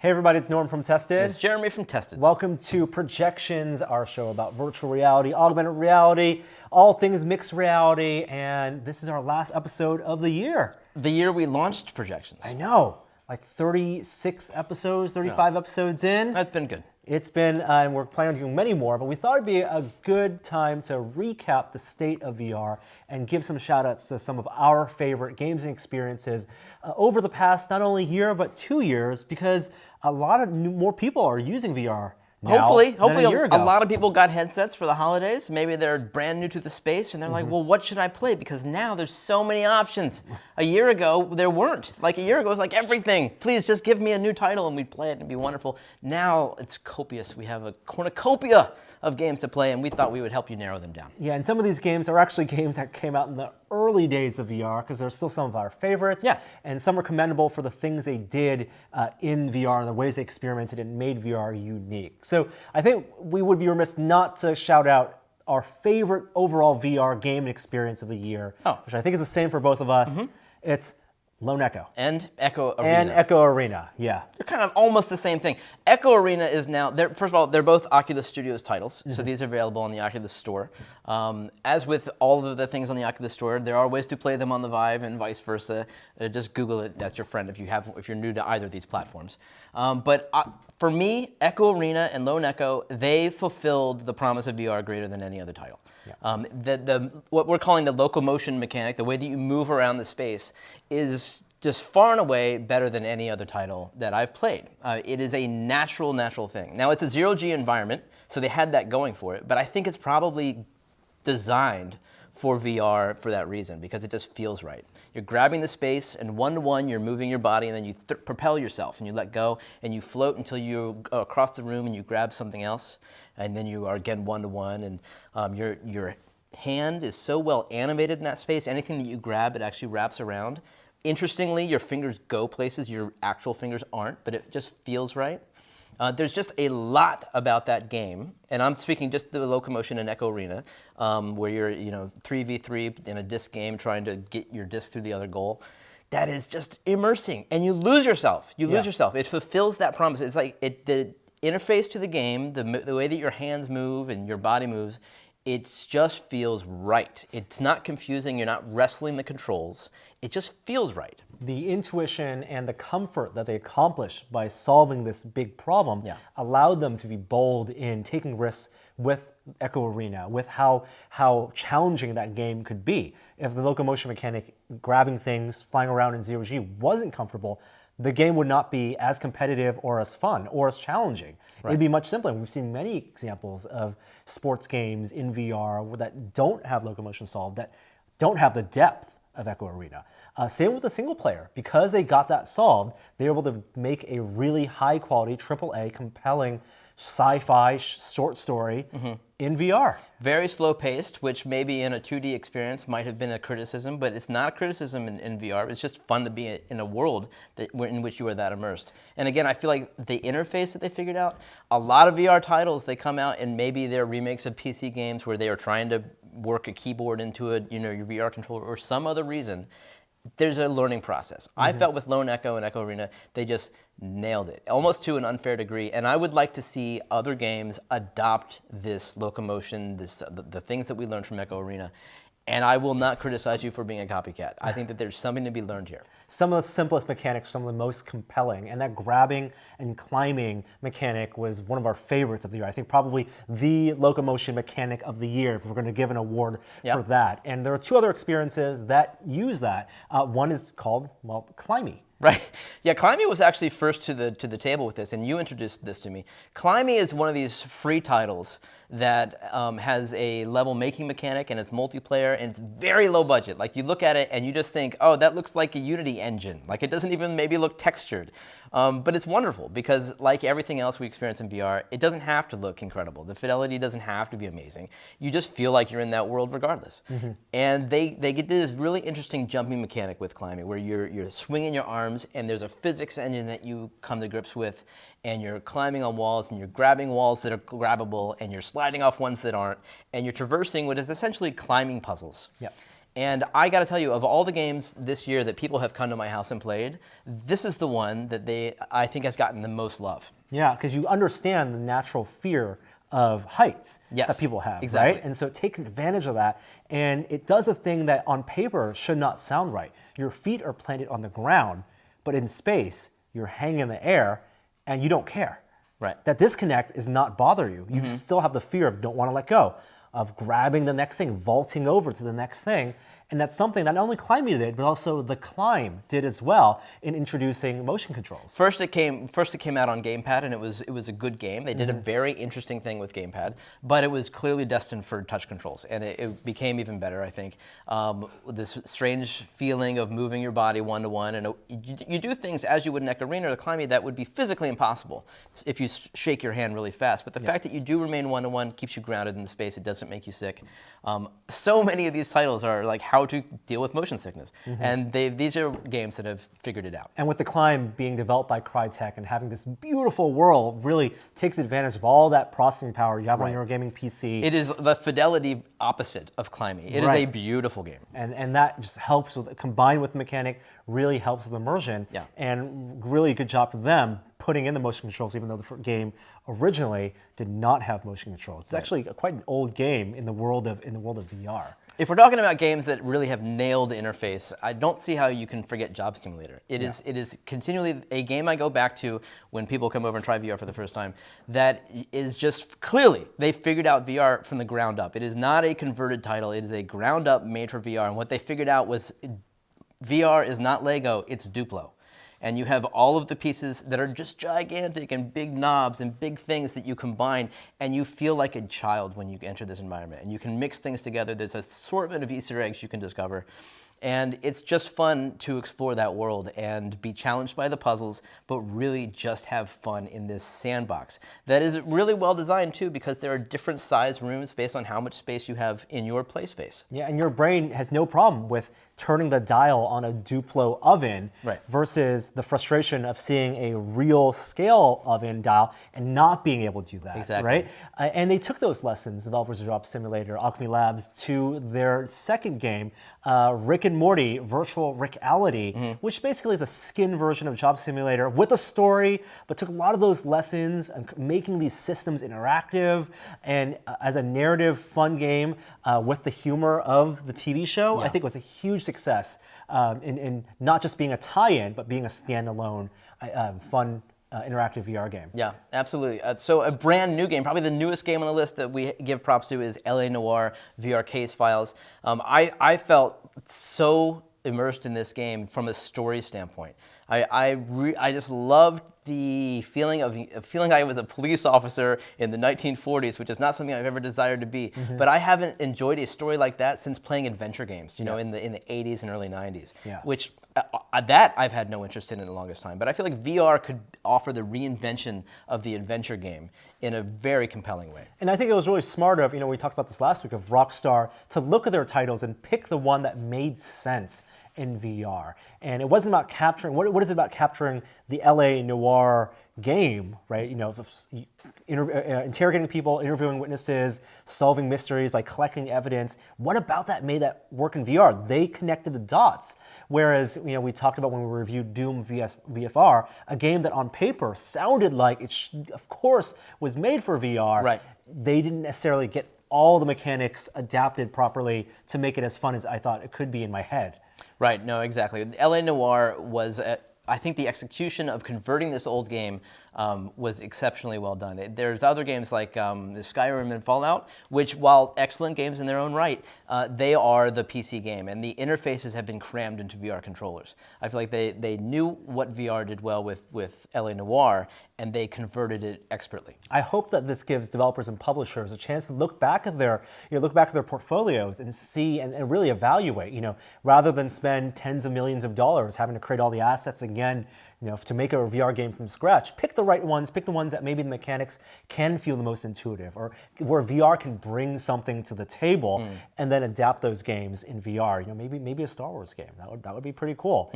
Hey everybody, it's Norm from Tested. It's Jeremy from Tested. Welcome to Projections, our show about virtual reality, augmented reality, all things mixed reality, and this is our last episode of the year. The year we launched Projections. I know, like 36 episodes, 35 episodes in. That's been good. It's been, and we're planning on doing many more, but we thought it'd be a good time to recap the state of VR and give some shout outs to some of our favorite games and experiences over the past not only year, but 2 years, because a lot of more people are using VR now Hopefully than a year ago. a lot of people got headsets for the holidays. Maybe they're brand new to the space and they're like, well, what should I play? Because now there's so many options. A year ago, there weren't. Like a year ago, it was like everything. Please just give me a new title and we'd play it and it'd be wonderful. Now it's copious. We have a cornucopia of games to play, and we thought we would help you narrow them down. Yeah, and some of these games are actually games that came out in the early days of VR, because they're still some of our favorites. Yeah. And some are commendable for the things they did in VR and the ways they experimented and made VR unique. So I think we would be remiss not to shout out our favorite overall VR game experience of the year, which I think is the same for both of us. It's Lone Echo. And Echo Arena. And Echo Arena, yeah. They're kind of almost the same thing. Echo Arena is now, first of all, they're both Oculus Studios titles, so these are available on the Oculus Store. As with all of the things on the Oculus Store, there are ways to play them on the Vive and vice versa. Just Google it, that's your friend if you're new to either of these platforms. But for me, Echo Arena and Lone Echo, they fulfilled the promise of VR greater than any other title. Yeah. What we're calling the locomotion mechanic, the way that you move around the space, is just far and away better than any other title that I've played. It is a natural thing. Now, it's a zero-G environment, so they had that going for it, but I think it's probably designed for VR for that reason, because it just feels right. You're grabbing the space, and one-to-one, you're moving your body, and then you propel yourself, and you let go, and you float until you go across the room, and you grab something else, and then you are again one-to-one, and your hand is so well animated in that space, anything that you grab, it actually wraps around. Interestingly, your fingers go places your actual fingers aren't, but it just feels right. There's just a lot about that game, and I'm speaking just the locomotion in Echo Arena, where you're 3v3 in a disc game trying to get your disc through the other goal. That is just immersing, and you lose yourself. You lose yourself. It fulfills that promise. It's like the interface to the game, the way that your hands move and your body moves, it just feels right. It's not confusing. You're not wrestling the controls. It just feels right. The intuition and the comfort that they accomplished by solving this big problem allowed them to be bold in taking risks with Echo Arena, with how challenging that game could be. If the locomotion mechanic, grabbing things, flying around in zero-G wasn't comfortable, the game would not be as competitive or as fun or as challenging. Right. It'd be much simpler. We've seen many examples of sports games in VR that don't have locomotion solved, that don't have the depth of Echo Arena. Same with the single player. Because they got that solved, they were able to make a really high quality, AAA, compelling sci-fi short story in VR. Very slow paced, which maybe in a 2D experience might have been a criticism, but it's not a criticism in VR. It's just fun to be in a world in which you are that immersed. And again, I feel like the interface that they figured out, a lot of VR titles, they come out and maybe they're remakes of PC games where they are trying to work a keyboard into your VR controller or some other reason. There's a learning process. I felt with Lone Echo and Echo Arena, they just nailed it, almost to an unfair degree. And I would like to see other games adopt this locomotion, the things that we learned from Echo Arena. And I will not criticize you for being a copycat. I think that there's something to be learned here. Some of the simplest mechanics, some of the most compelling, and that grabbing and climbing mechanic was one of our favorites of the year. I think probably the locomotion mechanic of the year, if we're going to give an award for that. And there are two other experiences that use that. One is called, Climby. Right. Yeah, Climby was actually first to the table with this, and you introduced this to me. Climby is one of these free titles that has a level making mechanic, and it's multiplayer, and it's very low budget. Like, you look at it and you just think, oh, that looks like a Unity engine. Like, it doesn't even maybe look textured. But it's wonderful because, like everything else we experience in VR, it doesn't have to look incredible. The fidelity doesn't have to be amazing. You just feel like you're in that world regardless. And they get this really interesting jumping mechanic with climbing where you're swinging your arms and there's a physics engine that you come to grips with, and you're climbing on walls and you're grabbing walls that are grabbable and you're sliding off ones that aren't, and you're traversing what is essentially climbing puzzles. Yep. And I got to tell you, of all the games this year that people have come to my house and played, this is the one that I think has gotten the most love. Yeah, because you understand the natural fear of heights that people have, exactly. right? And so it takes advantage of that, and it does a thing that on paper should not sound right. Your feet are planted on the ground, but in space, you're hanging in the air, and you don't care. Right. That disconnect is not bother you. You still have the fear of don't want to let go, of grabbing the next thing, vaulting over to the next thing. And that's something that not only Climbey did, but also the Climb did as well in introducing motion controls. First it came out on gamepad, and it was a good game. They did a very interesting thing with gamepad, but it was clearly destined for touch controls, and it became even better, I think. This strange feeling of moving your body one-to-one, and you do things as you would in Echoarena or Climbey that would be physically impossible if you shake your hand really fast. But the fact that you do remain one-to-one keeps you grounded in the space. It doesn't make you sick. So many of these titles are like how to deal with motion sickness. And these are games that have figured it out. And with the Climb being developed by Crytek and having this beautiful world really takes advantage of all that processing power you have on your gaming PC. It is the fidelity opposite of Climbey. It is a beautiful game. And that just helps with, combined with the mechanic, really helps with immersion. Yeah. And really good job for them putting in the motion controls, even though the game originally did not have motion controls. It's actually quite an old game in the world of VR. If we're talking about games that really have nailed the interface, I don't see how you can forget Job Simulator. It is continually a game I go back to when people come over and try VR for the first time that is just clearly, they figured out VR from the ground up. It is not a converted title. It is a ground up made for VR. And what they figured out was VR is not Lego, it's Duplo. And you have all of the pieces that are just gigantic and big knobs and big things that you combine, and you feel like a child when you enter this environment. And you can mix things together. There's an assortment of Easter eggs you can discover. And it's just fun to explore that world and be challenged by the puzzles, but really just have fun in this sandbox. That is really well designed too, because there are different size rooms based on how much space you have in your play space. Yeah, and your brain has no problem with turning the dial on a Duplo oven versus the frustration of seeing a real scale oven dial and not being able to do that. Exactly. Right? And they took those lessons, developers of Job Simulator, Alchemy Labs, to their second game, Rick and Morty Virtual Reality, which basically is a skin version of Job Simulator with a story, but took a lot of those lessons and making these systems interactive and as a narrative fun game with the humor of the TV show. I think it was a huge success in not just being a tie-in, but being a standalone fun interactive VR game. Yeah, absolutely. So a brand new game, probably the newest game on the list that we give props to is LA Noire VR Case Files. I felt so immersed in this game from a story standpoint. I just loved the feeling of I was a police officer in the 1940s, which is not something I've ever desired to be. But I haven't enjoyed a story like that since playing adventure games, you know, in the 80s and early 90s, which that I've had no interest in the longest time. But I feel like VR could offer the reinvention of the adventure game in a very compelling way. And I think it was really smart of, we talked about this last week, of Rockstar to look at their titles and pick the one that made sense in VR. And it wasn't about capturing, what is it about capturing the LA Noire game, right? Interrogating people, interviewing witnesses, solving mysteries by collecting evidence. What about that made that work in VR? They connected the dots. Whereas, we talked about when we reviewed Doom VFR, a game that on paper sounded like it, of course, was made for VR. Right. They didn't necessarily get all the mechanics adapted properly to make it as fun as I thought it could be in my head. Right, no, exactly. LA Noire was, I think the execution of converting this old game was exceptionally well done. There's other games like Skyrim and Fallout, which, while excellent games in their own right, they are the PC game, and the interfaces have been crammed into VR controllers. I feel like they knew what VR did well with LA Noire, and they converted it expertly. I hope that this gives developers and publishers a chance to look back at their portfolios and see and really evaluate, rather than spend tens of millions of dollars having to create all the assets again, to make a VR game from scratch. Pick the right ones, pick the ones that maybe the mechanics can feel the most intuitive, or where VR can bring something to the table, and then adapt those games in VR. Maybe a Star Wars game. That would be pretty cool.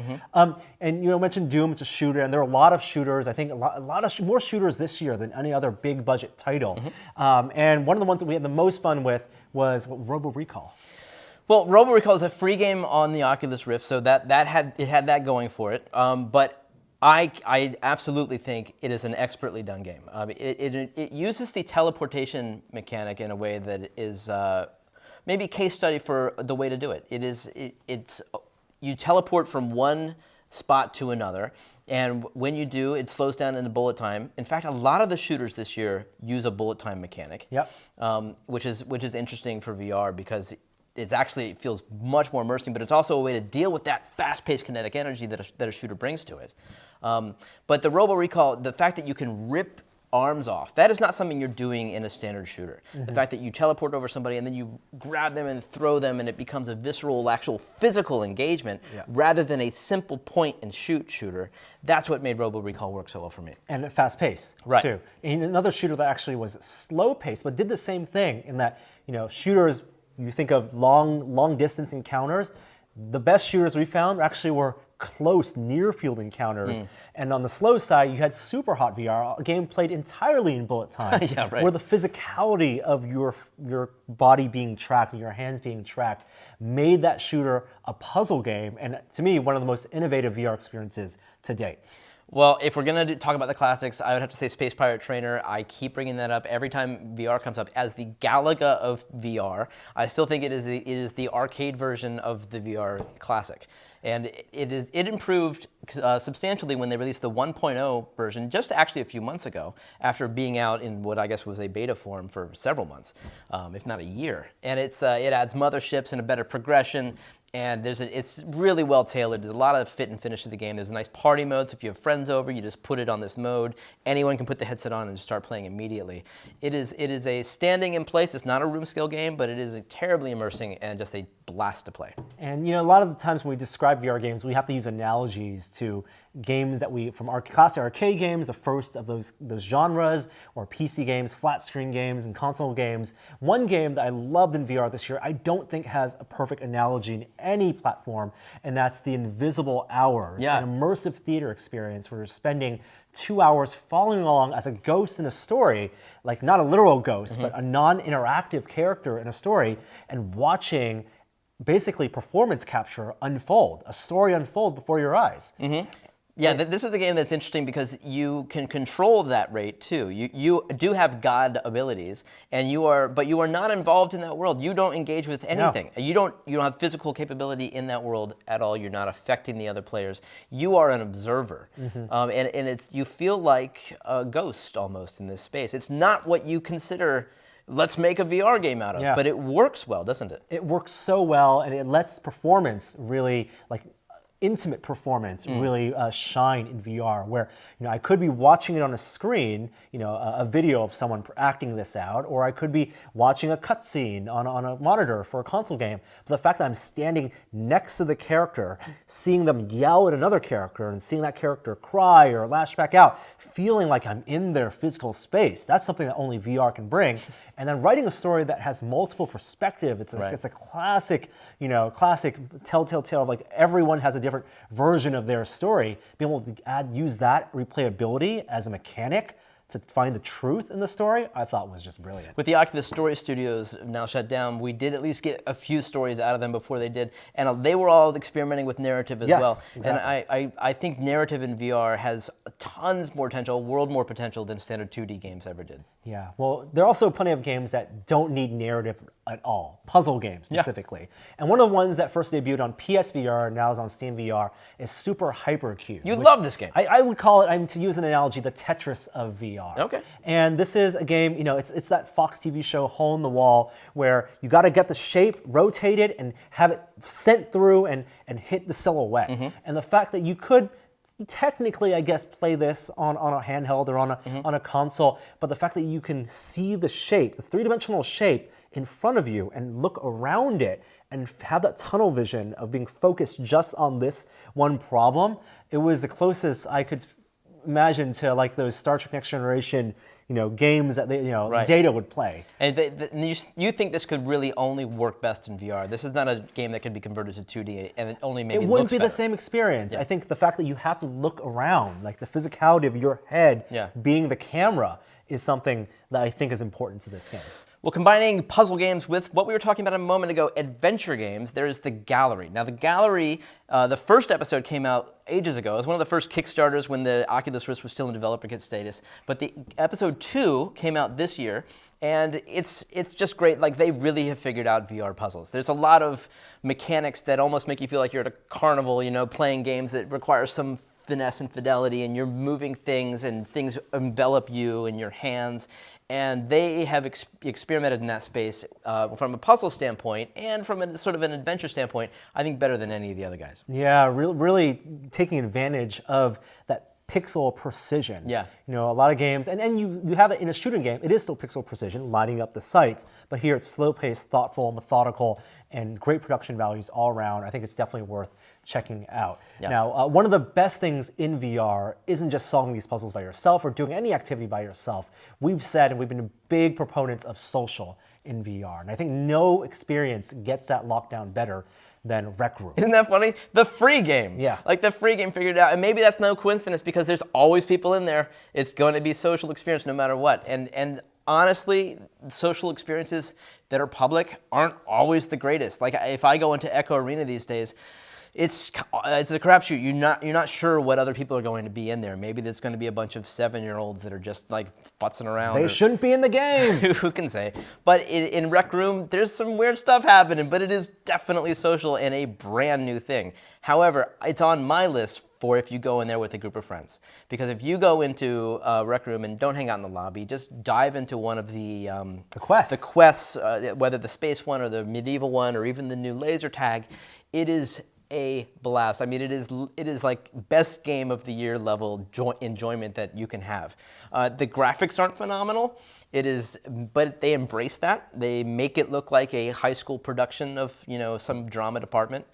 And you mentioned Doom, it's a shooter, and there are a lot of shooters. I think a lot of more shooters this year than any other big budget title. And one of the ones that we had the most fun with was Robo Recall. Well, Robo Recall is a free game on the Oculus Rift, so that had that going for it. But I absolutely think it is an expertly done game. It uses the teleportation mechanic in a way that is maybe a case study for the way to do it. It's you teleport from one spot to another, and when you do, it slows down in the bullet time. In fact, a lot of the shooters this year use a bullet time mechanic. Yep. Which is interesting for VR because it feels much more immersing, but it's also a way to deal with that fast-paced kinetic energy that a shooter brings to it. But the Robo Recall, the fact that you can rip arms off, that is not something you're doing in a standard shooter. The fact that you teleport over somebody and then you grab them and throw them and it becomes a visceral, actual physical engagement rather than a simple point and shoot shooter, that's what made Robo Recall work so well for me. And fast pace, too. And another shooter that actually was slow pace, but did the same thing in that, shooters, you think of long distance encounters, the best shooters we found actually were close, near-field encounters. And on the slow side, you had Super Hot VR, a game played entirely in bullet time, where the physicality of your body being tracked and your hands being tracked made that shooter a puzzle game, and to me, one of the most innovative VR experiences to date. Well, if we're going to talk about the classics, I would have to say Space Pirate Trainer. I keep bringing that up every time VR comes up as the Galaga of VR. I still think it is the arcade version of the VR classic. And it improved substantially when they released the 1.0 version just actually a few months ago after being out in what I guess was a beta form for several months, if not a year. And it adds motherships and a better progression. And it's really well tailored. There's a lot of fit and finish to the game. There's a nice party mode, so if you have friends over, you just put it on this mode. Anyone can put the headset on and just start playing immediately. It is a standing in place. It's not a room scale game, but it is terribly immersing and just a blast to play. And a lot of the times when we describe VR games, we have to use analogies to games that from our classic arcade games, the first of those genres, or PC games, flat screen games, and console games. One game that I loved in VR this year, I don't think has a perfect analogy in any platform, and that's the Invisible Hours, an immersive theater experience where you're spending 2 hours following along as a ghost in a story, like not a literal ghost, but a non-interactive character in a story, and watching basically performance capture unfold, a story unfold before your eyes. Yeah, this is the game that's interesting because you can control that rate too. You do have God abilities, and but you are not involved in that world. You don't engage with anything. No. You don't have physical capability in that world at all. You're not affecting the other players. You are an observer, and you feel like a ghost almost in this space. It's not what you consider. Let's make a VR game out of, but it works well, doesn't it? It works so well, and it lets performance really intimate performance really shine in VR, where I could be watching it on a screen, a video of someone acting this out, or I could be watching a cutscene on a monitor for a console game. But the fact that I'm standing next to the character, seeing them yell at another character, and seeing that character cry or lash back out, feeling like I'm in their physical space, that's something that only VR can bring. And then writing a story that has multiple perspectives, it's a classic, classic telltale tale of everyone has a different version of their story. Being able to use that replayability as a mechanic to find the truth in the story, I thought was just brilliant. With the Oculus Story Studios now shut down, we did at least get a few stories out of them before they did, and they were all experimenting with narrative as well. Exactly. And I think narrative in VR has tons more potential, more potential than standard 2D games ever did. Yeah, well, there are also plenty of games that don't need narrative at all, puzzle games specifically. And one of the ones that first debuted on PSVR and now is on Steam VR is Super Hypercube. You love this game. I would call it, to use an analogy, the Tetris of VR. Okay. And this is a game, it's that Fox TV show Hole in the Wall where you got to get the shape, rotate it, and have it sent through and hit the silhouette. And the fact that you could technically, I guess, play this on a handheld or on a console, but the fact that you can see the shape, the three-dimensional shape in front of you and look around it and have that tunnel vision of being focused just on this one problem, it was the closest I could imagine to those Star Trek Next Generation games that Data would play. And you think this could really only work best in VR? This is not a game that could be converted to 2D, and it only maybe looks better. It wouldn't be the same experience. I think the fact that you have to look around, the physicality of your head being the camera, is something that I think is important to this game. Well, combining puzzle games with what we were talking about a moment ago, adventure games, there is the Gallery. Now, the Gallery, the first episode came out ages ago. It was one of the first Kickstarters when the Oculus Rift was still in developer kit status. But the episode 2 came out this year, and it's just great. Like, they really have figured out VR puzzles. There's a lot of mechanics that almost make you feel like you're at a carnival, you know, playing games that require some finesse and fidelity, and you're moving things, and things envelop you in your hands. And they have experimented in that space from a puzzle standpoint and from a sort of an adventure standpoint, I think better than any of the other guys. Yeah, really taking advantage of that pixel precision. Yeah. You know, a lot of games, and you have it in a shooting game, it is still pixel precision, lining up the sights, but here it's slow-paced, thoughtful, methodical, and great production values all around. I think it's definitely worth checking out. Yeah. Now, one of the best things in VR isn't just solving these puzzles by yourself or doing any activity by yourself. We've said, and we've been big proponents of social in VR, and I think no experience gets that lockdown better than Rec Room. Isn't that funny? The free game. Yeah. Like the free game figured it out. And maybe that's no coincidence because there's always people in there. It's going to be social experience no matter what. And honestly, social experiences that are public aren't always the greatest. Like if I go into Echo Arena these days, it's a crapshoot. You're not sure what other people are going to be in there. Maybe there's going to be a bunch of 7-year-olds that are just like futzing around. They shouldn't be in the game. Who can say? But in Rec Room, there's some weird stuff happening, but it is definitely social and a brand new thing. However, it's on my list for if you go in there with a group of friends. Because if you go into Rec Room and don't hang out in the lobby, just dive into one of the quests. The quests, whether the space one or the medieval one or even the new laser tag, it is a blast. I mean, it is like best game of the year level enjoyment that you can have. The graphics aren't phenomenal. But they embrace that. They make it look like a high school production of some drama department,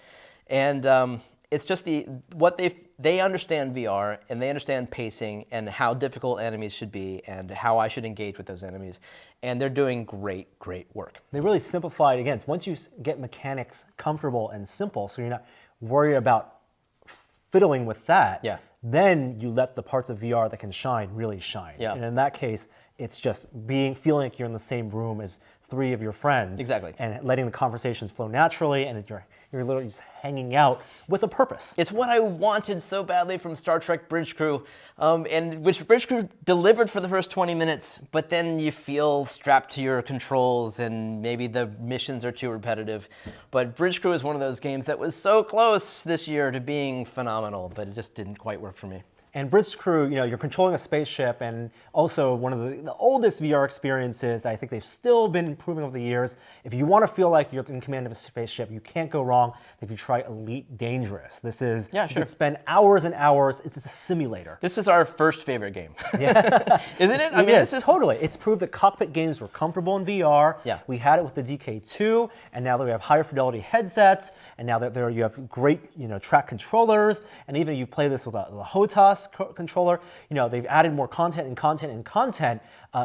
and it's just what they understand VR and they understand pacing and how difficult enemies should be and how I should engage with those enemies, and they're doing great work. They really simplified again. Once you get mechanics comfortable and simple, so you're not worried about fiddling with that. Yeah. Then you let the parts of VR that can shine really shine. Yeah. And in that case, it's just feeling like you're in the same room as 3 of your friends. Exactly. And letting the conversations flow naturally, and you're literally just hanging out with a purpose. It's what I wanted so badly from Star Trek Bridge Crew, and which Bridge Crew delivered for the first 20 minutes, but then you feel strapped to your controls and maybe the missions are too repetitive. But Bridge Crew is one of those games that was so close this year to being phenomenal, but it just didn't quite work for me. And Bridge Crew, you're controlling a spaceship, and also one of the oldest VR experiences that I think they've still been improving over the years. If you want to feel like you're in command of a spaceship, you can't go wrong if you try Elite Dangerous. This is, yeah, you sure. can spend hours and hours. It's a simulator. This is our first favorite game. Yeah. Isn't it? I mean, it's totally. It's proved that cockpit games were comfortable in VR. Yeah. We had it with the DK2, and now that we have higher fidelity headsets, and now that you have great, track controllers, and even you play this with a HOTAS controller, they've added more content and content and content.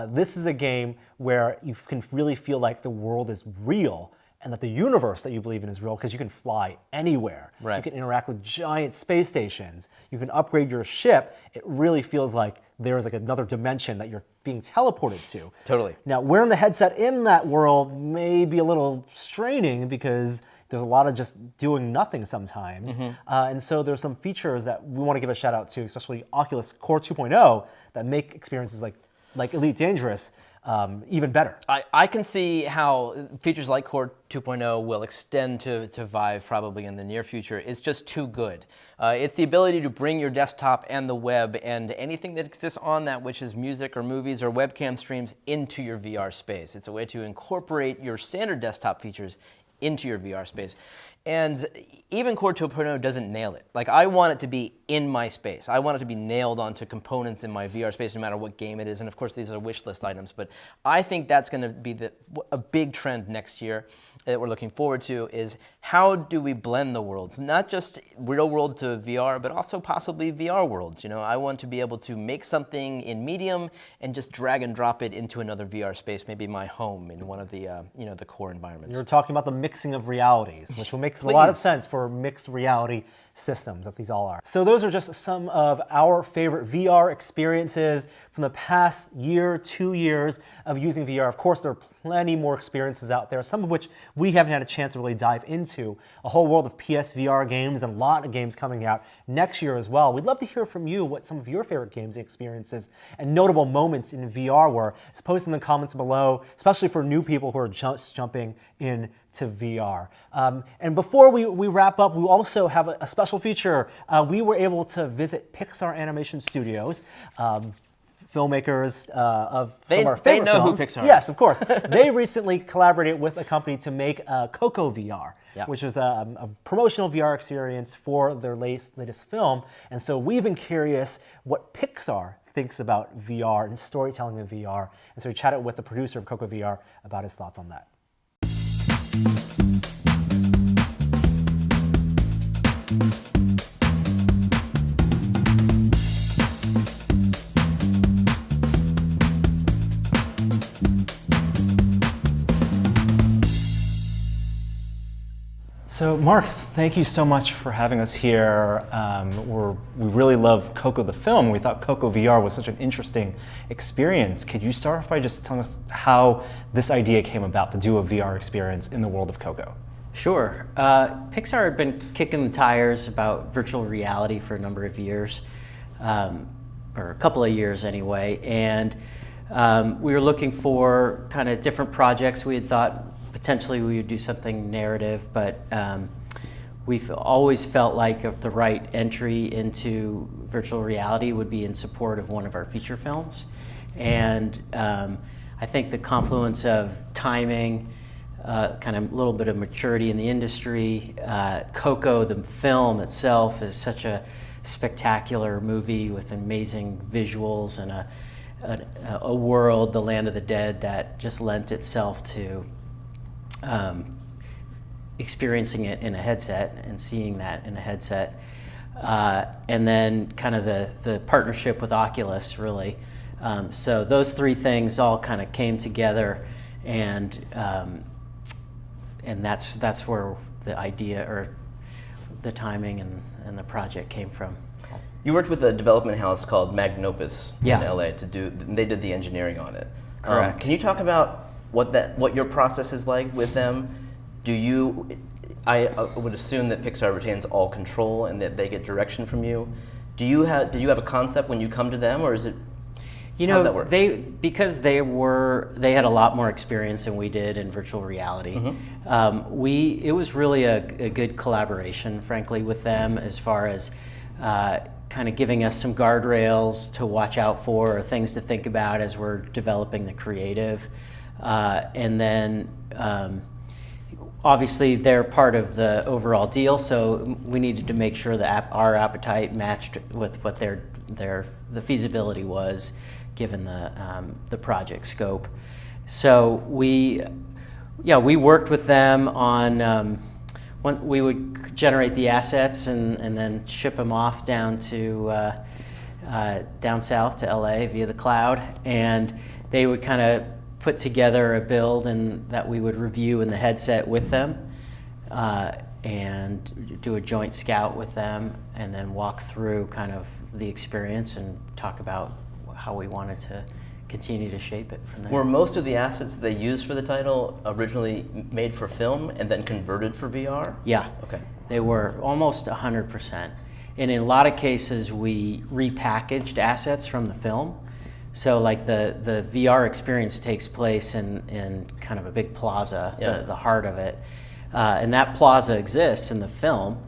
This is a game where you can really feel like the world is real and that the universe that you believe in is real because you can fly anywhere. Right. You can interact with giant space stations. You can upgrade your ship. It really feels like there's like another dimension that you're being teleported to. Totally. Now, wearing the headset in that world may be a little straining because there's a lot of just doing nothing sometimes. Mm-hmm. And so there's some features that we want to give a shout out to, especially Oculus Core 2.0, that make experiences like Elite Dangerous even better. I can see how features like Core 2.0 will extend to Vive probably in the near future. It's just too good. It's the ability to bring your desktop and the web and anything that exists on that, which is music or movies or webcam streams, into your VR space. It's a way to incorporate your standard desktop features into your VR space. And even Core 2.0 doesn't nail it. Like, I want it to be in my space. I want it to be nailed onto components in my VR space no matter what game it is. And of course, these are wish list items. But I think that's going to be a big trend next year that we're looking forward to, is how do we blend the worlds? Not just real world to VR, but also possibly VR worlds. I want to be able to make something in medium and just drag and drop it into another VR space, maybe my home in one of the the core environments. You're talking about the mixing of realities, which will make a lot of sense for mixed reality systems that these all are. So those are just some of our favorite VR experiences from the past year, 2 years of using VR. Of course, there are plenty more experiences out there, some of which we haven't had a chance to really dive into. A whole world of PSVR games and a lot of games coming out next year as well. We'd love to hear from you what some of your favorite games and experiences and notable moments in VR were. Just post in the comments below, especially for new people who are just jumping into VR. And before we wrap up, we also have a special feature. We were able to visit Pixar Animation Studios. Filmmakers of some of our favorite They know films. who Pixar is. Yes, of course. They recently collaborated with a company to make Coco VR, which was a promotional VR experience for their latest film. And so we've been curious what Pixar thinks about VR and storytelling in VR. And so we chatted with the producer of Coco VR about his thoughts on that. So Mark, thank you so much for having us here. We really love Coco the film. We thought Coco VR was such an interesting experience. Could you start off by just telling us how this idea came about to do a VR experience in the world of Coco? Sure. Pixar had been kicking the tires about virtual reality for a number of years, or a couple of years anyway, and we were looking for kind of different projects. We had thought potentially we would do something narrative, but we've always felt like if the right entry into virtual reality would be in support of one of our feature films. And I think the confluence of timing, kind of a little bit of maturity in the industry, Coco, the film itself, is such a spectacular movie with amazing visuals and a world, the land of the dead, that just lent itself to experiencing it in a headset and seeing that in a headset. And then kind of the partnership with Oculus, really. So those three things all kind of came together, and that's where the idea or the timing and the project came from. You worked with a development house called Magnopus Yeah. in LA they did the engineering on it. Correct. Can you talk about what your process is like with them? I would assume that Pixar retains all control and that they get direction from you. Do you have a concept when you come to them, or is it? You how does know, that work? because they had a lot more experience than we did in virtual reality. Mm-hmm. It was really a good collaboration, frankly, with them, as far as kind of giving us some guardrails to watch out for, or things to think about as we're developing the creative. And then obviously they're part of the overall deal, so we needed to make sure that our appetite matched with what the feasibility was, given the project scope. So we worked with them on we would generate the assets and then ship them off down south to LA via the cloud, and they would kind of put together a build and that we would review in the headset with them, and do a joint scout with them, and then walk through kind of the experience and talk about how we wanted to continue to shape it from there. Were most of the assets they used for the title originally made for film and then converted for VR? Yeah. Okay. They were almost 100%. And in a lot of cases, we repackaged assets from the film. So like the VR experience takes place in kind of a big plaza, the heart of it. And that plaza exists in the film,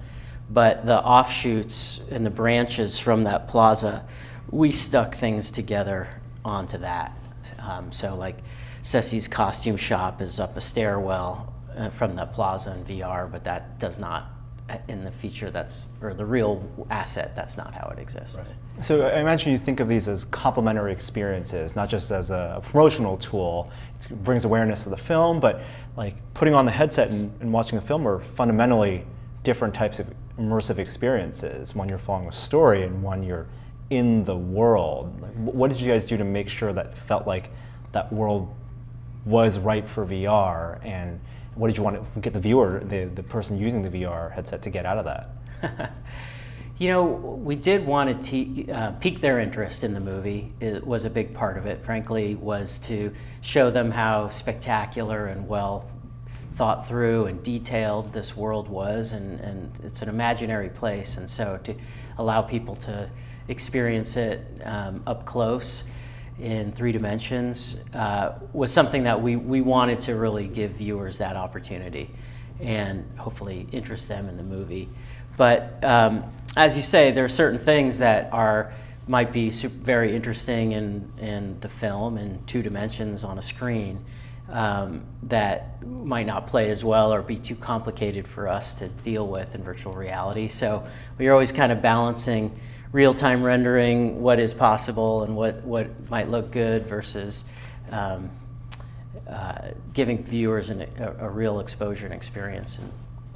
but the offshoots and the branches from that plaza, we stuck things together onto that. So like Ceci's costume shop is up a stairwell from the plaza in VR, but that does not, in the feature or the real asset, that's not how it exists. Right. So I imagine you think of these as complementary experiences, not just as a promotional tool. It brings awareness to the film, but like putting on the headset and watching the film are fundamentally different types of immersive experiences. One you're following a story and one you're in the world. Like, what did you guys do to make sure that it felt like that world was right for VR, and what did you want to get the viewer, the person using the VR headset, to get out of that? You know, we did want to pique their interest in the movie. It was a big part of it, frankly, was to show them how spectacular and well thought through and detailed this world was, and it's an imaginary place, and so to allow people to experience it up close in 3 dimensions was something that we wanted to really give viewers that opportunity and hopefully interest them in the movie. But as you say, there are certain things that might be very interesting in the film in 2 dimensions on a screen that might not play as well or be too complicated for us to deal with in virtual reality. So we're always kind of balancing real-time rendering, what is possible and what might look good versus giving viewers a real exposure and experience.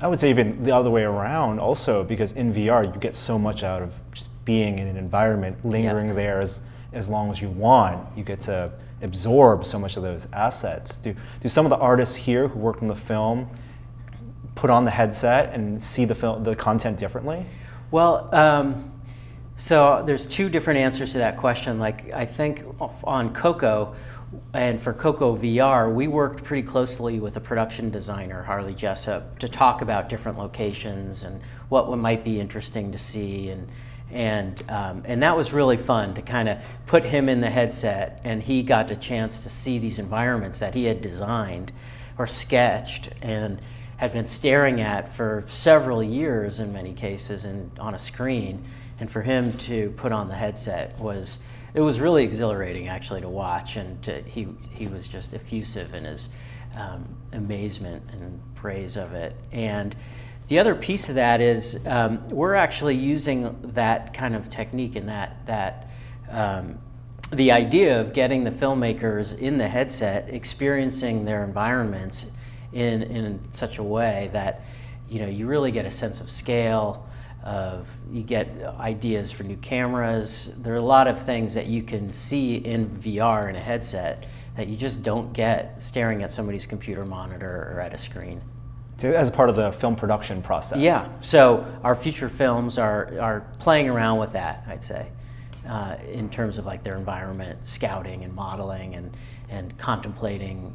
I would say even the other way around also, because in VR you get so much out of just being in an environment, lingering there as long as you want. You get to absorb so much of those assets. Do some of the artists here who worked on the film put on the headset and see the content differently? Well, so there's 2 different answers to that question. Like, I think on Coco, and for Coco VR, we worked pretty closely with a production designer, Harley Jessup, to talk about different locations and what might be interesting to see, and that was really fun to kind of put him in the headset, and he got the chance to see these environments that he had designed or sketched and had been staring at for several years in many cases and on a screen, and for him to put on the headset was really exhilarating actually to watch, and he was just effusive in his amazement and praise of it. And the other piece of that is we're actually using that kind of technique and that the idea of getting the filmmakers in the headset experiencing their environments in such a way that you really get a sense of scale. You get ideas for new cameras. There are a lot of things that you can see in VR in a headset that you just don't get staring at somebody's computer monitor or at a screen. So as part of the film production process. Yeah, so our future films are playing around with that, I'd say, in terms of like their environment, scouting and modeling and contemplating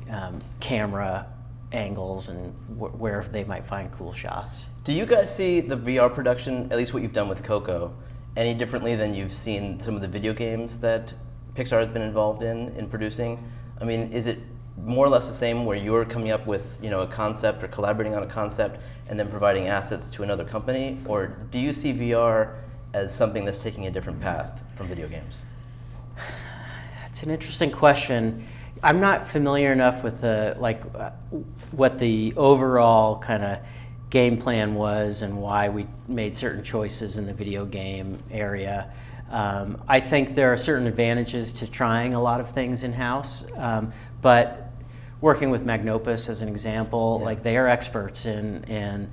camera angles and where they might find cool shots. Do you guys see the VR production, at least what you've done with Coco, any differently than you've seen some of the video games that Pixar has been involved in producing? I mean, is it more or less the same where you're coming up with a concept or collaborating on a concept and then providing assets to another company? Or do you see VR as something that's taking a different path from video games? That's an interesting question. I'm not familiar enough with what the overall kind of game plan was and why we made certain choices in the video game area. I think there are certain advantages to trying a lot of things in-house, but working with Magnopus as an example, like they are experts in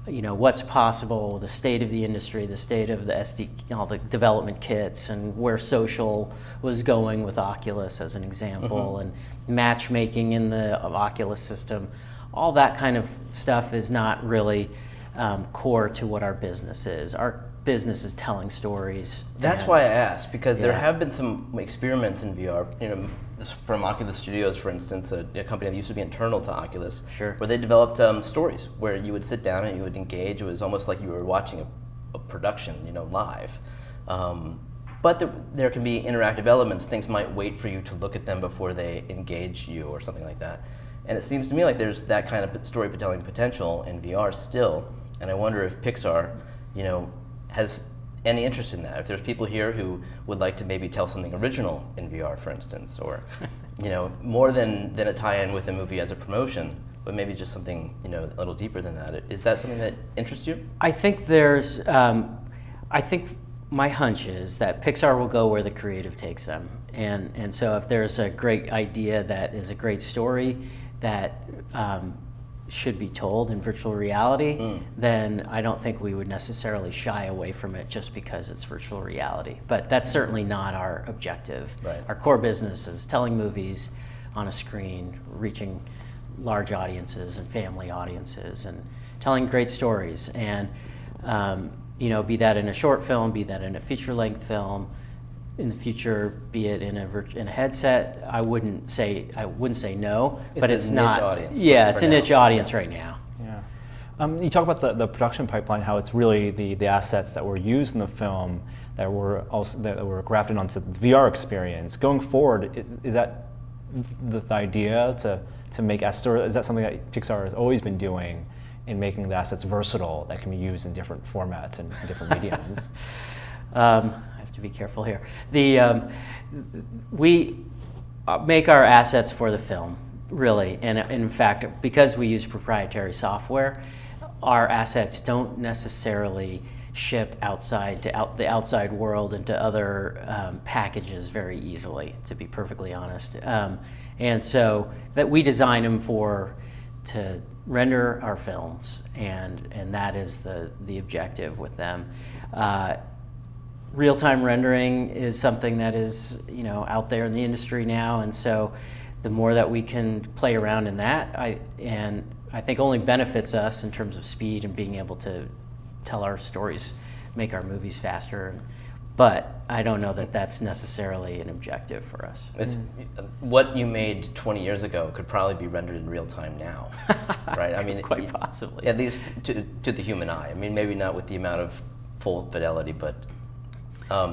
what's possible, the state of the industry, the state of the all the development kits, and where social was going with Oculus as an example, and matchmaking in the Oculus system. All that kind of stuff is not really core to what our business is. Our business is telling stories. That's why I asked, because there have been some experiments in VR, from Oculus Studios, for instance, a company that used to be internal to Oculus, where they developed stories where you would sit down and you would engage. It was almost like you were watching a production, live. But there can be interactive elements. Things might wait for you to look at them before they engage you or something like that. And it seems to me like there's that kind of storytelling potential in VR still. And I wonder if Pixar, has any interest in that. If there's people here who would like to maybe tell something original in VR, for instance, or more than a tie-in with a movie as a promotion, but maybe just something a little deeper than that. Is that something that interests you? I think I think my hunch is that Pixar will go where the creative takes them, and so if there's a great idea that is a great story that should be told in virtual reality, then I don't think we would necessarily shy away from it just because it's virtual reality. But that's certainly not our objective. Right. Our core business is telling movies on a screen, reaching large audiences and family audiences, and telling great stories. And Be that in a short film, be that in a feature-length film, in the future, be it in a headset. I wouldn't say no, but it's not. Niche audience. Yeah, it's a niche audience right now. Yeah. You talk about the production pipeline, how it's really the assets that were used in the film that were grafted onto the VR experience. Going forward, is that the idea to make assets, or is that something that Pixar has always been doing in making the assets versatile that can be used in different formats and different mediums? I have to be careful here. We make our assets for the film, really, and in fact, because we use proprietary software, our assets don't necessarily ship outside to the outside world and to other packages very easily, to be perfectly honest. And so that we design them to render our films, and that is the objective with them. Real-time rendering is something that is out there in the industry now, and so the more that we can play around in that, I think only benefits us in terms of speed and being able to tell our stories, make our movies faster. But I don't know that that's necessarily an objective for us. It's what you made 20 years ago could probably be rendered in real time now, right? I mean, quite possibly. At least to the human eye. I mean, maybe not with the amount of full fidelity, but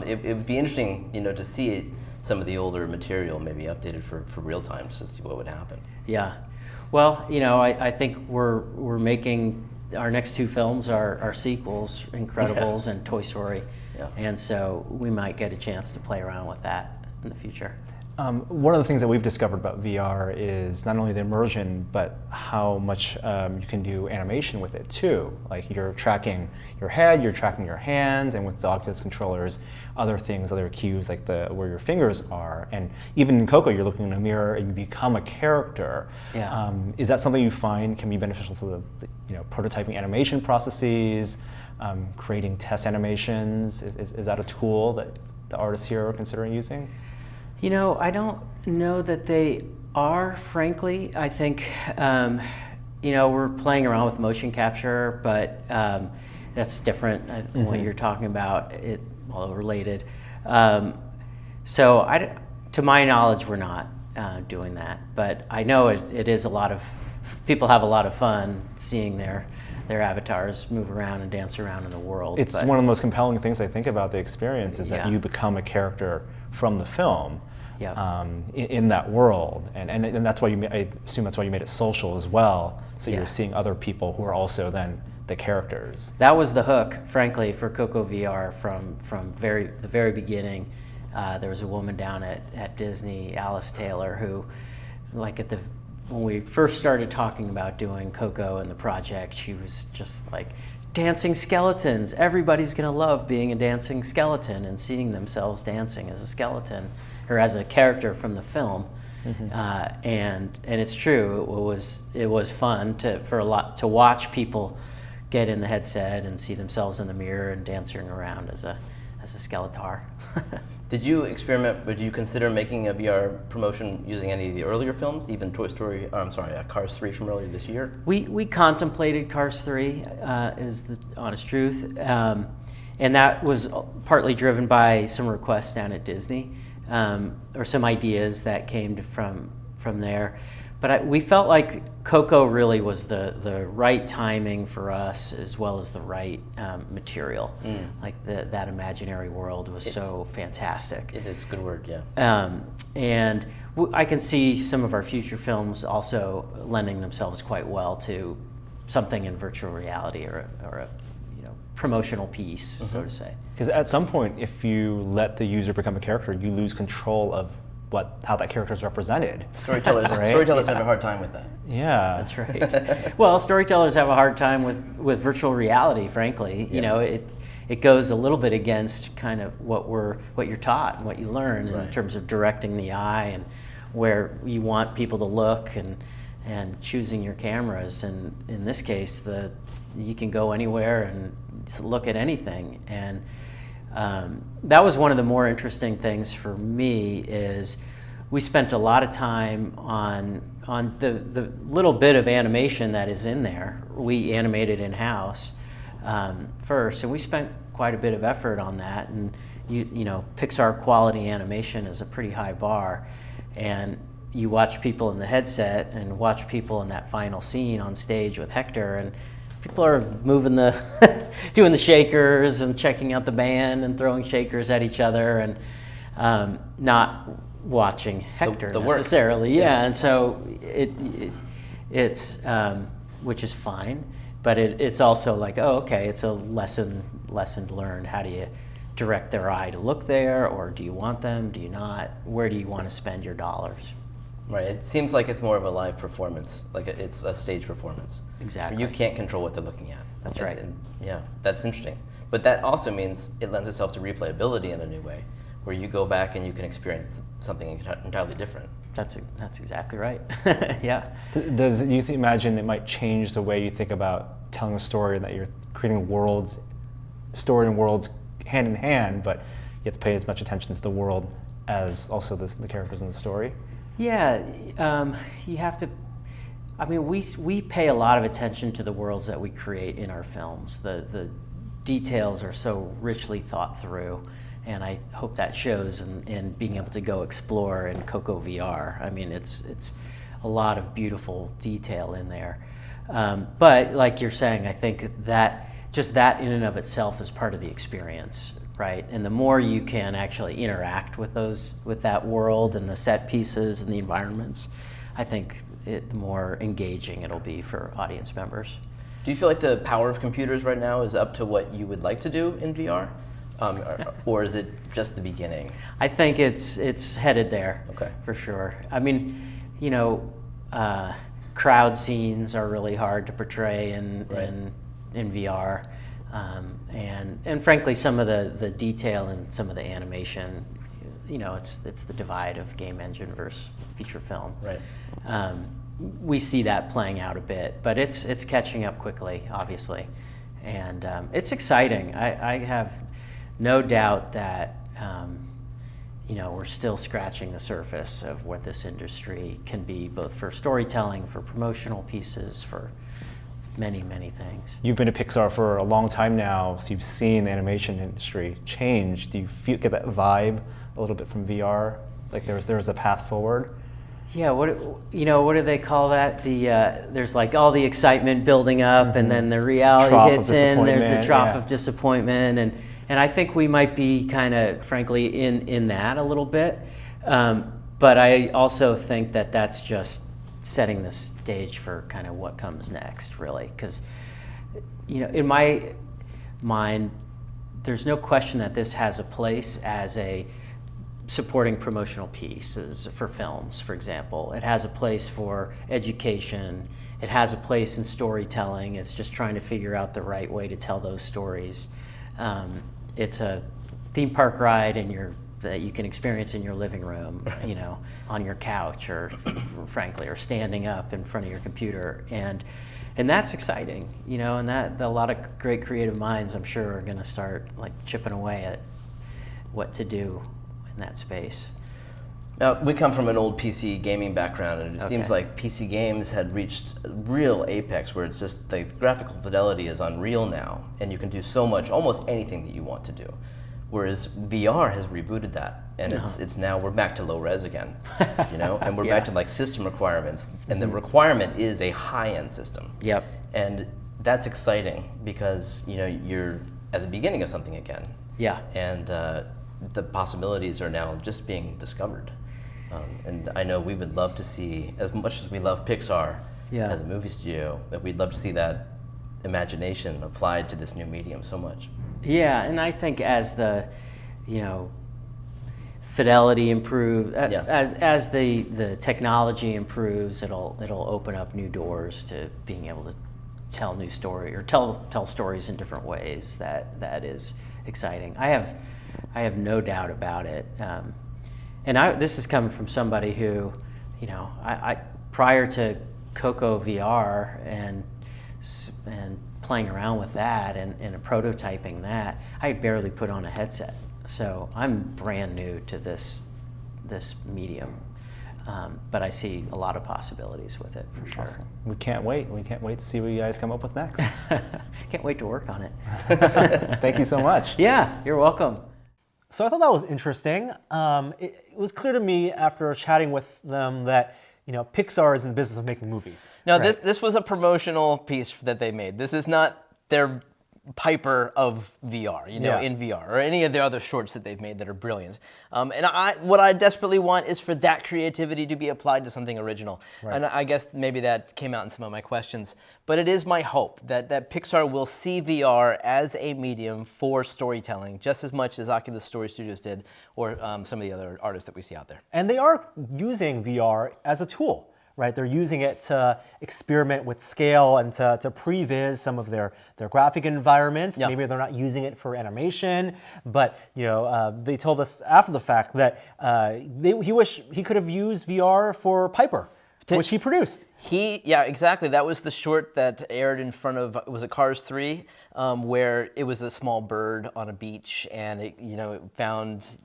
it would be interesting, to see some of the older material maybe updated for real time, just to see what would happen. Yeah. Well, I think we're making our next two films are sequels, Incredibles and Toy Story. Yeah. And so we might get a chance to play around with that in the future. One of the things that we've discovered about VR is not only the immersion, but how much you can do animation with it too. Like you're tracking your head, you're tracking your hands, and with the Oculus controllers, other things, other cues like where your fingers are. And even in Coco, you're looking in a mirror and you become a character. Yeah. Is that something you find can be beneficial to the prototyping animation processes, creating test animations? Is that a tool that the artists here are considering using? I don't know that they are, frankly. I think, we're playing around with motion capture, but that's different than what you're talking about, related. So to my knowledge, we're not doing that, but I know it is people have a lot of fun seeing their avatars move around and dance around in the world. It's one of the most compelling things I think about the experience is that you become a character from the film. Yeah. In that world, and that's why I assume that's why you made it social as well, so you're seeing other people who are also then the characters. That was the hook, frankly, for Coco VR from the very beginning. There was a woman down at Disney, Alice Taylor, who, when we first started talking about doing Coco and the project, she was just like, dancing skeletons. Everybody's gonna love being a dancing skeleton and seeing themselves dancing as a skeleton or as a character from the film. And it's true. It was fun to watch people get in the headset and see themselves in the mirror and dancing around as a Skeletar. Did you consider making a VR promotion using any of the earlier films, even Cars 3 from earlier this year? We contemplated Cars 3, is the honest truth. And that was partly driven by some requests down at Disney, or some ideas that came from there. But we felt like Coco really was the right timing for us, as well as the right material. Like that imaginary world was so fantastic. It is a good word, yeah. And I can see some of our future films also lending themselves quite well to something in virtual reality or a promotional piece, so to say. Because at some point, if you let the user become a character, you lose control of how that character is represented. Storytellers have a hard time with that. Yeah, that's right. Well, storytellers have a hard time with virtual reality. Frankly, it goes a little bit against kind of what you're taught and what you learn in terms of directing the eye and where you want people to look and choosing your cameras. And in this case, you can go anywhere and look at anything. And that was one of the more interesting things for me is we spent a lot of time on the little bit of animation that is in there. We animated in-house first, and we spent quite a bit of effort on that. And you know, Pixar quality animation is a pretty high bar, and you watch people in the headset and watch people in that final scene on stage with Hector, and people are moving doing the shakers and checking out the band and throwing shakers at each other, and not watching Hector the work. necessarily. Yeah, and so it's which is fine, but it's also like, oh, okay, it's a lesson learned. How do you direct their eye to look there, or do you want them? Do you not? Where do you want to spend your dollars? Right. It seems like it's more of a live performance, like it's a stage performance. Exactly. You can't control what they're looking at. That's right. And yeah, that's interesting. But that also means it lends itself to replayability in a new way, where you go back and you can experience something entirely different. That's exactly right. Yeah. Does you imagine it might change the way you think about telling a story, that you're creating worlds, story and worlds hand in hand, but you have to pay as much attention to the world as also the characters in the story? Yeah, you have to. I mean, we pay a lot of attention to the worlds that we create in our films. The details are so richly thought through, and I hope that shows in being able to go explore in Coco VR. I mean, it's a lot of beautiful detail in there. But like you're saying, I think that just that in and of itself is part of the experience, right? And the more you can actually interact with that world and the set pieces and the environments, I think the more engaging it'll be for audience members. Do you feel like the power of computers right now is up to what you would like to do in VR? Or is it just the beginning? I think it's headed there, Okay. for sure. I mean, you know, crowd scenes are really hard to portray in VR, and frankly, some of the detail and some of the animation, you know, it's the divide of game engine versus feature film. Right. We see that playing out a bit, but it's catching up quickly, obviously, and it's exciting. I have no doubt that you know, we're still scratching the surface of what this industry can be, both for storytelling, for promotional pieces, for many, many things. You've been at Pixar for a long time now, so you've seen the animation industry change. Do you get that vibe a little bit from VR? Like there's a path forward? Yeah, what do they call that? There's like all the excitement building up, and then the reality Trough hits of in. There's the disappointment, trough yeah. of disappointment, and I think we might be kind of, frankly, in that a little bit. But I also think that that's just setting the stage for kind of what comes next, really, because you know, in my mind, there's no question that this has a place as a supporting promotional pieces for films, for example. It has a place for education. It has a place in storytelling. It's just trying to figure out the right way to tell those stories. It's a theme park ride that you can experience in your living room, you know, on your couch, or frankly, or standing up in front of your computer, and that's exciting, you know, and that a lot of great creative minds, I'm sure, are going to start like chipping away at what to do in that space. Now, we come from an old PC gaming background, and it seems like PC games had reached a real apex where it's just the graphical fidelity is unreal now, and you can do so much, almost anything that you want to do. Whereas VR has rebooted that, and it's now we're back to low res again, you know, and we're back to like system requirements, and the requirement is a high-end system. Yep. And that's exciting because, you know, you're at the beginning of something again. Yeah. And the possibilities are now just being discovered. And I know we would love to see, as much as we love Pixar as a movie studio, that we'd love to see that imagination applied to this new medium so much. Yeah, and I think as the, you know, fidelity improves, as the technology improves, it'll open up new doors to being able to tell new story or tell stories in different ways. That is exciting. I have no doubt about it. And this is coming from somebody who, you know, I prior to Coco VR and playing around with that and prototyping that, I had barely put on a headset. So I'm brand new to this medium. But I see a lot of possibilities with it for sure. Awesome. We can't wait. We can't wait to see what you guys come up with next. Can't wait to work on it. Thank you so much. Yeah, you're welcome. So I thought that was interesting. It was clear to me after chatting with them that Pixar is in the business of making movies. No, right? this was a promotional piece that they made. This is not their Piper of VR, in VR, or any of their other shorts that they've made that are brilliant. What I desperately want is for that creativity to be applied to something original. Right. And I guess maybe that came out in some of my questions. But it is my hope that Pixar will see VR as a medium for storytelling, just as much as Oculus Story Studios did, or some of the other artists that we see out there. And they are using VR as a tool. Right, they're using it to experiment with scale and to previs some of their graphic environments. Yeah. Maybe they're not using it for animation, but they told us after the fact that he wished he could have used VR for Piper, which he produced. Yeah, exactly. That was the short that aired in front of, was it Cars 3, where it was a small bird on a beach and it found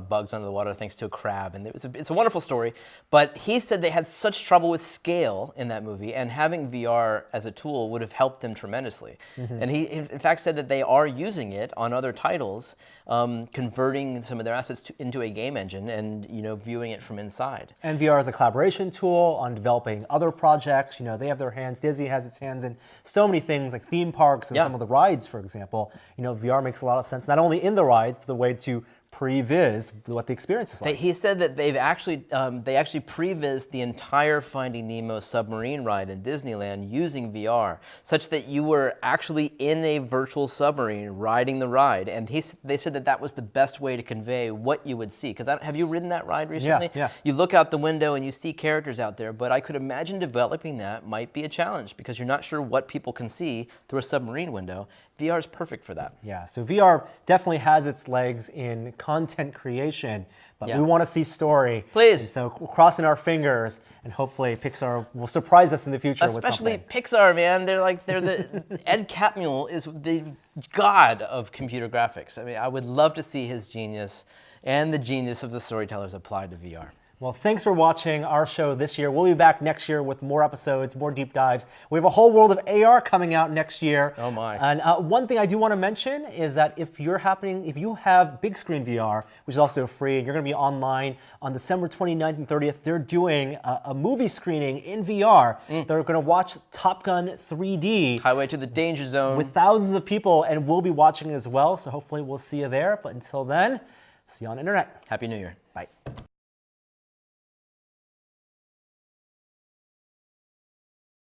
bugs under the water thanks to a crab, and it's a wonderful story. But he said they had such trouble with scale in that movie, and having VR as a tool would have helped them tremendously. Mm-hmm. And he, in fact, said that they are using it on other titles, converting some of their assets into a game engine and viewing it from inside. And VR is a collaboration tool on developing other projects. They have their hands. Disney has its hands in so many things like theme parks and some of the rides, for example. VR makes a lot of sense, not only in the rides, but the way to previs what the experience is like. He said that they actually prevised the entire Finding Nemo submarine ride in Disneyland using VR, such that you were actually in a virtual submarine riding the ride. And they said that was the best way to convey what you would see. Because have you ridden that ride recently? Yeah. You look out the window and you see characters out there, but I could imagine developing that might be a challenge because you're not sure what people can see through a submarine window. VR is perfect for that. Yeah, so VR definitely has its legs in content creation, but we want to see story. Please. And so we're crossing our fingers, and hopefully Pixar will surprise us in the future with Especially something. Pixar, man. They're the Ed Catmull is the god of computer graphics. I mean, I would love to see his genius and the genius of the storytellers applied to VR. Well, thanks for watching our show this year. We'll be back next year with more episodes, more deep dives. We have a whole world of AR coming out next year. Oh my. And one thing I do want to mention is that if you have big screen VR, which is also free, and you're going to be online on December 29th and 30th, they're doing a movie screening in VR. They're going to watch Top Gun 3D. Highway to the Danger Zone. With thousands of people, and we'll be watching it as well. So hopefully we'll see you there. But until then, see you on the internet. Happy New Year. Bye.